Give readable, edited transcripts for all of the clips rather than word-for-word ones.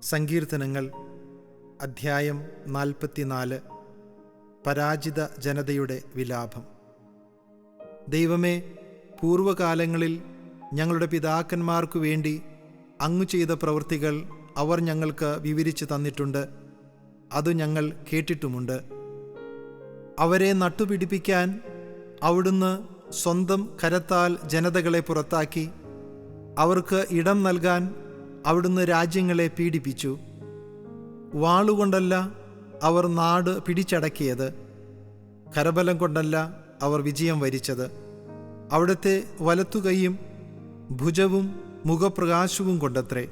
സങ്കീർത്തനങ്ങൾ അധ്യായം 44. പരാജിത ജനതയുടെ വിലാപം. ദൈവമേ, പൂർവകാലങ്ങളിൽ ഞങ്ങളുടെ പിതാക്കന്മാർക്കു വേണ്ടി അങ്ങ് ചെയ്ത പ്രവൃത്തികൾ അവർ ഞങ്ങൾക്ക് വിവരിച്ചു തന്നിട്ടുണ്ട്. അത് ഞങ്ങൾ കേട്ടിട്ടുമുണ്ട്. അവരെ നട്ടുപിടിപ്പിക്കാൻ അവിടുന്ന് സ്വന്തം കരത്താൽ ജനതകളെ പുറത്താക്കി. അവർക്ക് ഇടം നൽകാൻ അവിടുന്ന് രാജ്യങ്ങളെ പീഡിപ്പിച്ചു. വാളുകൊണ്ടല്ല അവർ നാട് പിടിച്ചടക്കിയത്, കരബലം കൊണ്ടല്ല അവർ വിജയം വരിച്ചത്. അവിടുത്തെ വലത്തുകൈയും ഭുജവും മുഖപ്രകാശവും കൊണ്ടത്രേ.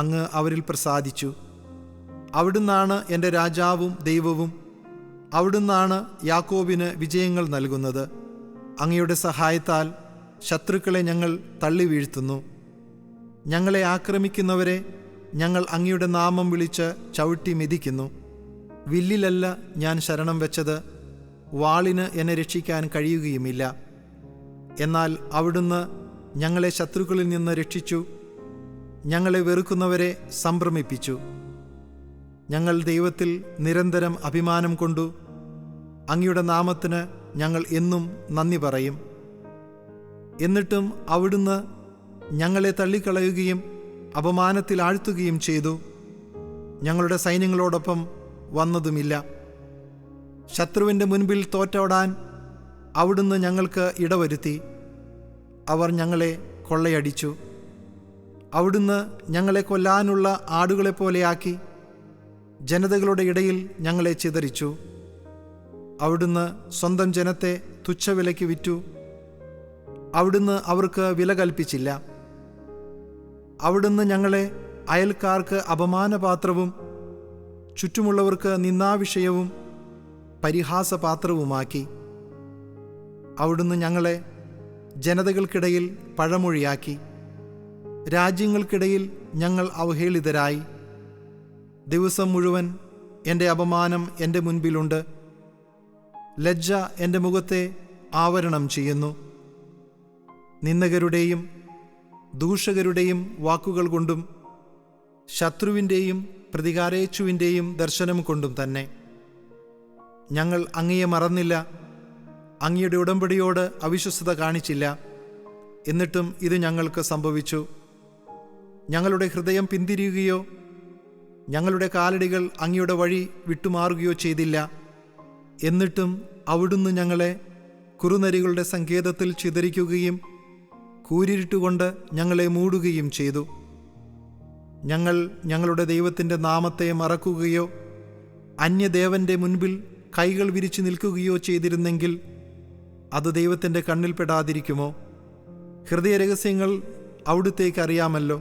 അങ്ങ് അവരിൽ പ്രസാദിച്ചു. അവിടുന്നാണ് എൻ്റെ രാജാവും ദൈവവും. അവിടുന്നാണ് യാക്കോബിന് വിജയങ്ങൾ നൽകുന്നത്. അങ്ങയുടെ സഹായത്താൽ ശത്രുക്കളെ ഞങ്ങൾ തള്ളി വീഴ്ത്തുന്നു. ഞങ്ങളെ ആക്രമിക്കുന്നവരെ ഞങ്ങൾ അങ്ങയുടെ നാമം വിളിച്ച് ചവിട്ടി മെതിക്കുന്നു. വില്ലിലല്ല ഞാൻ ശരണം വെച്ചത്, വാളിന് എന്നെ രക്ഷിക്കാൻ കഴിയുകയുമില്ല. എന്നാൽ അവിടുന്ന് ഞങ്ങളെ ശത്രുക്കളിൽ നിന്ന് രക്ഷിച്ചു. ഞങ്ങളെ വെറുക്കുന്നവരെ സംഭ്രമിപ്പിച്ചു. ഞങ്ങൾ ദൈവത്തിൽ നിരന്തരം അഭിമാനം കൊണ്ടു. അങ്ങയുടെ നാമത്തിന് ഞങ്ങൾ എന്നും നന്ദി പറയും. എന്നിട്ടും അവിടുന്ന് ഞങ്ങളെ തള്ളിക്കളയുകയും അപമാനത്തിൽ ആഴ്ത്തുകയും ചെയ്തു. ഞങ്ങളുടെ സൈന്യങ്ങളോടൊപ്പം വന്നതുമില്ല. ശത്രുവിൻ്റെ മുൻപിൽ തോറ്റോടാൻ അവിടുന്ന് ഞങ്ങൾക്ക് ഇടവരുത്തി. അവർ ഞങ്ങളെ കൊള്ളയടിച്ചു. അവിടുന്ന് ഞങ്ങളെ കൊല്ലാനുള്ള ആടുകളെപ്പോലെയാക്കി. ജനതകളുടെ ഇടയിൽ ഞങ്ങളെ ചിതറിച്ചു. അവിടുന്ന് സ്വന്തം ജനത്തെ തുച്ഛവിലയ്ക്ക് വിറ്റു. അവിടുന്ന് അവർക്ക് വില കൽപ്പിച്ചില്ല. അവിടുന്ന് ഞങ്ങളെ അയൽക്കാർക്ക് അപമാനപാത്രവും ചുറ്റുമുള്ളവർക്ക് നിന്ദാവിഷയവും പരിഹാസപാത്രവുമാക്കി. അവിടുന്ന് ഞങ്ങളെ ജനതകൾക്കിടയിൽ പഴമൊഴിയാക്കി. രാജ്യങ്ങൾക്കിടയിൽ ഞങ്ങൾ അവഹേളിതരായി. ദിവസം മുഴുവൻ എൻ്റെ അപമാനം എൻ്റെ മുൻപിലുണ്ട്. ലജ്ജ എൻ്റെ മുഖത്തെ ആവരണം ചെയ്യുന്നു. നിന്ദകരുടെയും ദൂഷകരുടെയും വാക്കുകൾ കൊണ്ടും ശത്രുവിൻ്റെയും പ്രതികാരേച്ഛുവിൻ്റെയും ദർശനം കൊണ്ടും തന്നെ. ഞങ്ങൾ അങ്ങയെ മറന്നില്ല, അങ്ങയുടെ ഉടമ്പടിയോട് അവിശ്വസ്തത കാണിച്ചില്ല. എന്നിട്ടും ഇത് ഞങ്ങൾക്ക് സംഭവിച്ചു. ഞങ്ങളുടെ ഹൃദയം പിന്തിരിയുകയോ ഞങ്ങളുടെ കാലടികൾ അങ്ങയുടെ വഴി വിട്ടുമാറുകയോ ചെയ്തില്ല. എന്നിട്ടും അവിടുന്ന് ഞങ്ങളെ കുറുനരികളുടെ സങ്കേതത്തിൽ ചിതറിക്കുകയും കൂരിരുട്ടുകൊണ്ട് ഞങ്ങളെ മൂടുകയും ചെയ്തു. ഞങ്ങൾ ഞങ്ങളുടെ ദൈവത്തിൻ്റെ നാമത്തെ മറക്കുകയോ അന്യദേവൻ്റെ മുൻപിൽ കൈകൾ വിരിച്ചു നിൽക്കുകയോ ചെയ്തിരുന്നെങ്കിൽ അത് ദൈവത്തിൻ്റെ കണ്ണിൽപ്പെടാതിരിക്കുമോ? ഹൃദയരഹസ്യങ്ങൾ അവിടുത്തേക്ക് അറിയാമല്ലോ.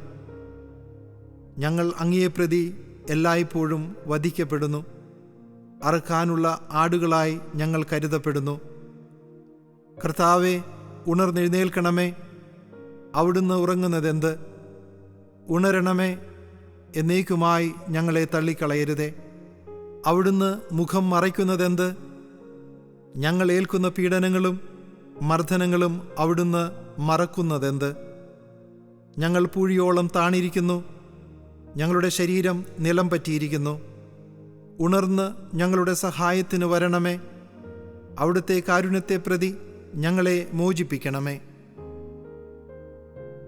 ഞങ്ങൾ അങ്ങയെ പ്രതി എല്ലായ്പ്പോഴും വധിക്കപ്പെടുന്നു. അറുക്കാനുള്ള ആടുകളായി ഞങ്ങൾ കരുതപ്പെടുന്നു. കർത്താവേ, ഉണർന്നെഴുന്നേൽക്കണമേ. അവിടുന്ന് ഉറങ്ങുന്നതെന്ത്? ഉണരണമേ, എന്നേക്കുമായി ഞങ്ങളെ തള്ളിക്കളയരുതേ. അവിടുന്ന് മുഖം മറയ്ക്കുന്നതെന്ത്? ഞങ്ങൾ ഏൽക്കുന്ന പീഡനങ്ങളും മർദ്ദനങ്ങളും അവിടുന്ന് മറക്കുന്നതെന്ത്? ഞങ്ങൾ പൂഴിയോളം താണിരിക്കുന്നു. ഞങ്ങളുടെ ശരീരം നിലം പറ്റിയിരിക്കുന്നു. ഉണർന്ന് ഞങ്ങളുടെ സഹായത്തിന് വരണമേ. അവിടുത്തെ കാരുണ്യത്തെ പ്രതി ഞങ്ങളെ മോചിപ്പിക്കണമേ.